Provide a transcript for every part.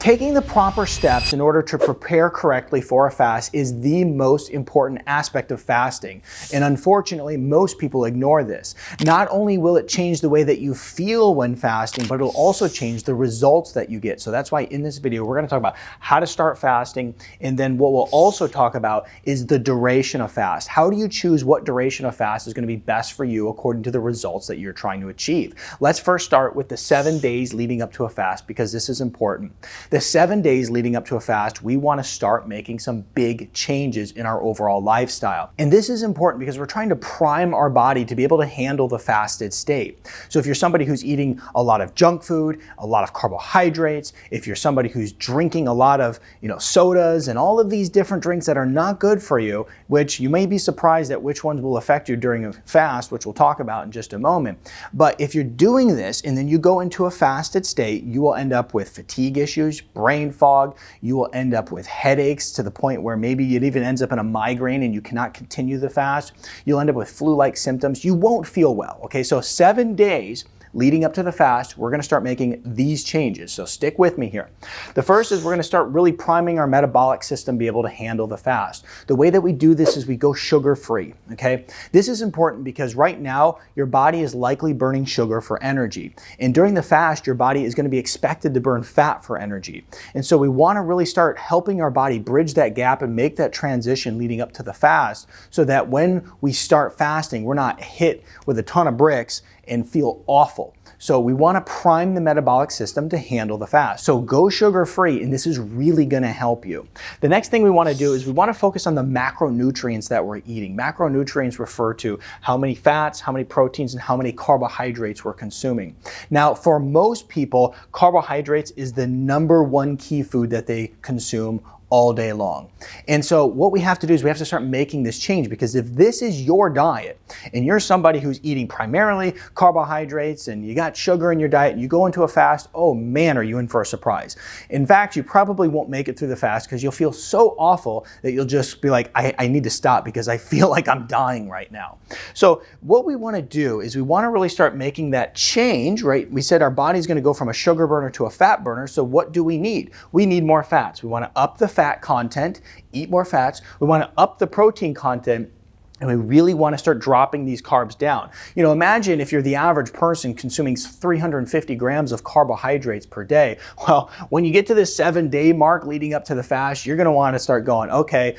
Taking the proper steps in order to prepare correctly for a fast is the most important aspect of fasting. And unfortunately, most people ignore this. Not only will it change the way that you feel when fasting, but it'll also change the results that you get. So that's why in this video, we're going to talk about how to start fasting. And then what we'll also talk about is the duration of fast. How do you choose what duration of fast is going to be best for you according to the results that you're trying to achieve? Let's first start with the 7 days leading up to a fast, because this is important. The 7 days leading up to a fast, we want to start making some big changes in our overall lifestyle. And this is important because we're trying to prime our body to be able to handle the fasted state. So if you're somebody who's eating a lot of junk food, a lot of carbohydrates, if you're somebody who's drinking a lot of, sodas and all of these different drinks that are not good for you, which you may be surprised at which ones will affect you during a fast, which we'll talk about in just a moment. But if you're doing this and then you go into a fasted state, you will end up with fatigue issues, brain fog, you will end up with headaches to the point where maybe it even ends up in a migraine and you cannot continue the fast. You'll end up with flu-like symptoms. You won't feel well. Okay, so 7 days leading up to the fast, we're going to start making these changes. So stick with me here. The first is we're going to start really priming our metabolic system to be able to handle the fast. The way that we do this is we go sugar-free, okay? This is important because right now, your body is likely burning sugar for energy. And during the fast, your body is going to be expected to burn fat for energy. And so we want to really start helping our body bridge that gap and make that transition leading up to the fast so that when we start fasting, we're not hit with a ton of bricks and feel awful. So we want to prime the metabolic system to handle the fast. So go sugar-free, and this is really going to help you. The next thing we want to do is we want to focus on the macronutrients that we're eating. Macronutrients refer to how many fats, how many proteins, and how many carbohydrates we're consuming. Now, for most people, carbohydrates is the #1 key food that they consume all day long. And so what we have to do is we have to start making this change, because if this is your diet and you're somebody who's eating primarily carbohydrates and you got sugar in your diet and you go into a fast, oh man, are you in for a surprise. In fact, you probably won't make it through the fast because you'll feel so awful that you'll just be like, I need to stop because I feel like I'm dying right now. So what we want to do is we want to really start making that change, right? We said our body's going to go from a sugar burner to a fat burner. So what do we need? We need more fats. We want to up the fat content, eat more fats. We want to up the protein content, and we really want to start dropping these carbs down. Imagine if you're the average person consuming 350 grams of carbohydrates per day. Well, when you get to this 7-day mark leading up to the fast, you're going to want to start going, okay,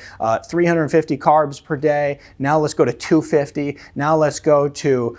350 carbs per day. Now let's go to 250. Now let's go to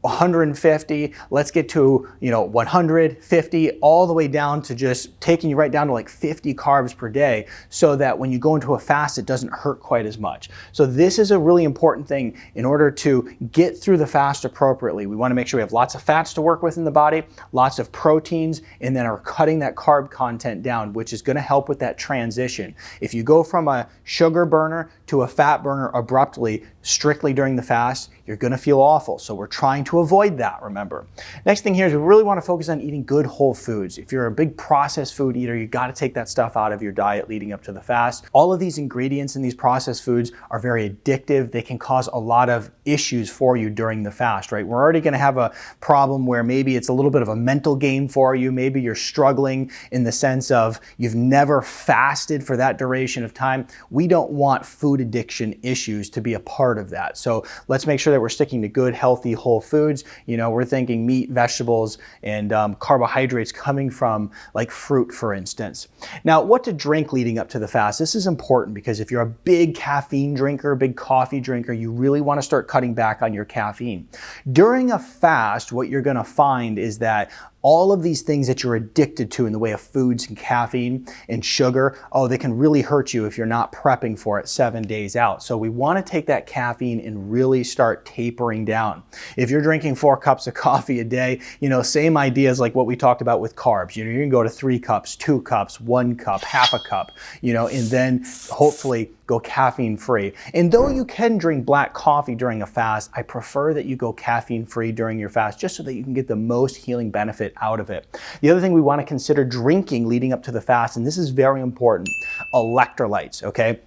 150, let's get to 150, all the way down to just taking you right down to like 50 carbs per day, so that when you go into a fast, it doesn't hurt quite as much. So this is a really important thing in order to get through the fast appropriately. We want to make sure we have lots of fats to work with in the body, lots of proteins, and then are cutting that carb content down, which is going to help with that transition. If you go from a sugar burner to a fat burner abruptly, strictly during the fast, you're going to feel awful. So we're trying to avoid that, remember. Next thing here is we really want to focus on eating good whole foods. If you're a big processed food eater, you got to take that stuff out of your diet leading up to the fast. All of these ingredients in these processed foods are very addictive. They can cause a lot of issues for you during the fast, right? We're already going to have a problem where maybe it's a little bit of a mental game for you. Maybe you're struggling in the sense of you've never fasted for that duration of time. We don't want food addiction issues to be a part of that. So let's make sure that we're sticking to good, healthy, whole foods. We're thinking meat, vegetables, and carbohydrates coming from like fruit, for instance. Now, what to drink leading up to the fast? This is important because if you're a big caffeine drinker, big coffee drinker, you really want to start cutting back on your caffeine. During a fast, what you're going to find is that all of these things that you're addicted to in the way of foods and caffeine and sugar, they can really hurt you if you're not prepping for it 7 days out. So we want to take that caffeine and really start tapering down. If you're drinking 4 cups of coffee a day, same ideas like what we talked about with carbs. You're going to go to 3 cups, 2 cups, 1 cup, half a cup, and then hopefully go caffeine free. And though you can drink black coffee during a fast, I prefer that you go caffeine free during your fast just so that you can get the most healing benefit out of it. The other thing we want to consider drinking leading up to the fast, and this is very important, electrolytes, okay?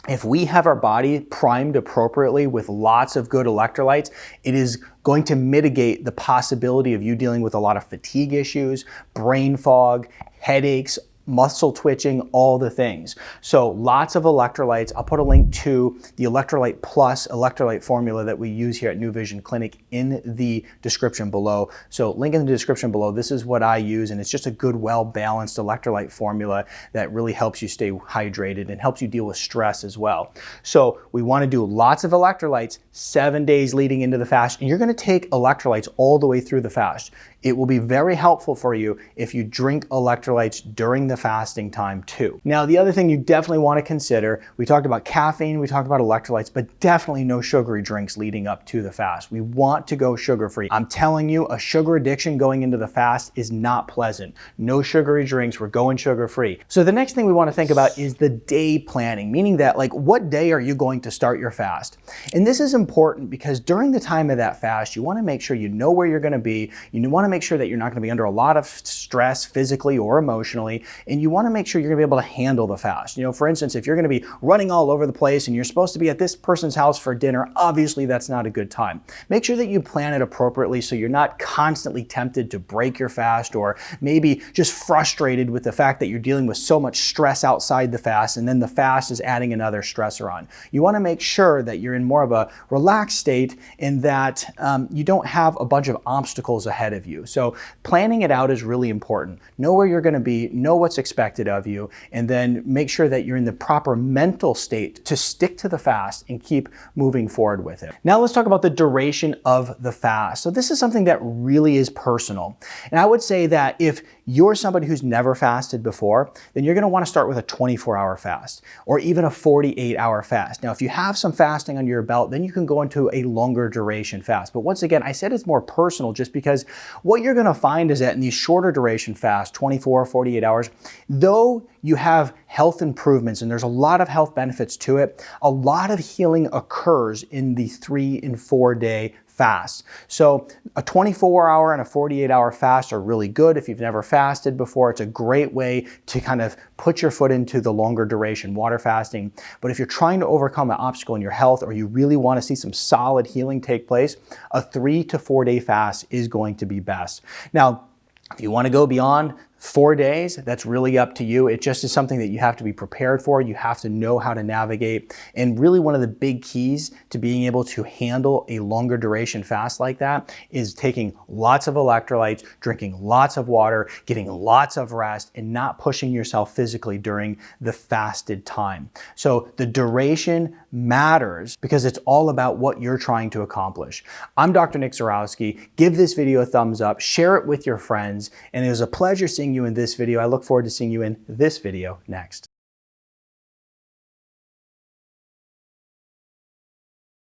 If we have our body primed appropriately with lots of good electrolytes, it is going to mitigate the possibility of you dealing with a lot of fatigue issues, brain fog, headaches, muscle twitching, all the things. So lots of electrolytes. I'll put a link to the Electrolyte Plus electrolyte formula that we use here at New Vision Clinic in the description below. So link in the description below. This is what I use, and it's just a good, well-balanced electrolyte formula that really helps you stay hydrated and helps you deal with stress as well. So we want to do lots of electrolytes 7 days leading into the fast, and you're going to take electrolytes all the way through the fast. It will be very helpful for you if you drink electrolytes during the fasting time too. Now, the other thing you definitely want to consider, we talked about caffeine, we talked about electrolytes, but definitely no sugary drinks leading up to the fast. We want to go sugar-free. I'm telling you, a sugar addiction going into the fast is not pleasant. No sugary drinks, we're going sugar-free. So the next thing we want to think about is the day planning, meaning that like what day are you going to start your fast? And this is important because during the time of that fast, you want to make sure you know where you're going to be. You want to make sure that you're not going to be under a lot of stress physically or emotionally, and you want to make sure you're going to be able to handle the fast. You know, for instance, if you're going to be running all over the place and you're supposed to be at this person's house for dinner, obviously that's not a good time. Make sure that you plan it appropriately so you're not constantly tempted to break your fast or maybe just frustrated with the fact that you're dealing with so much stress outside the fast and then the fast is adding another stressor on. You want to make sure that you're in more of a relaxed state and that you don't have a bunch of obstacles ahead of you. So planning it out is really important. Know where you're going to be, know what's expected of you, and then make sure that you're in the proper mental state to stick to the fast and keep moving forward with it. Now let's talk about the duration of the fast. So this is something that really is personal. And I would say that if you're somebody who's never fasted before, then you're going to want to start with a 24-hour fast or even a 48-hour fast. Now, if you have some fasting under your belt, then you can go into a longer duration fast. But once again, I said it's more personal just because what you're going to find is that in these shorter duration fasts, 24, 48 hours, though you have health improvements and there's a lot of health benefits to it, a lot of healing occurs in the 3 and 4 day fast. So a 24-hour and a 48-hour fast are really good. If you've never fasted before, it's a great way to kind of put your foot into the longer duration water fasting. But if you're trying to overcome an obstacle in your health or you really want to see some solid healing take place, a 3 to 4 day fast is going to be best. Now, if you want to go beyond 4 days, that's really up to you. It just is something that you have to be prepared for. You have to know how to navigate. And really one of the big keys to being able to handle a longer duration fast like that is taking lots of electrolytes, drinking lots of water, getting lots of rest, and not pushing yourself physically during the fasted time. So the duration matters because it's all about what you're trying to accomplish. I'm Dr. Nick Zarowski. Give this video a thumbs up, share it with your friends, and it was a pleasure seeing you in this video. I look forward to seeing you in this video next.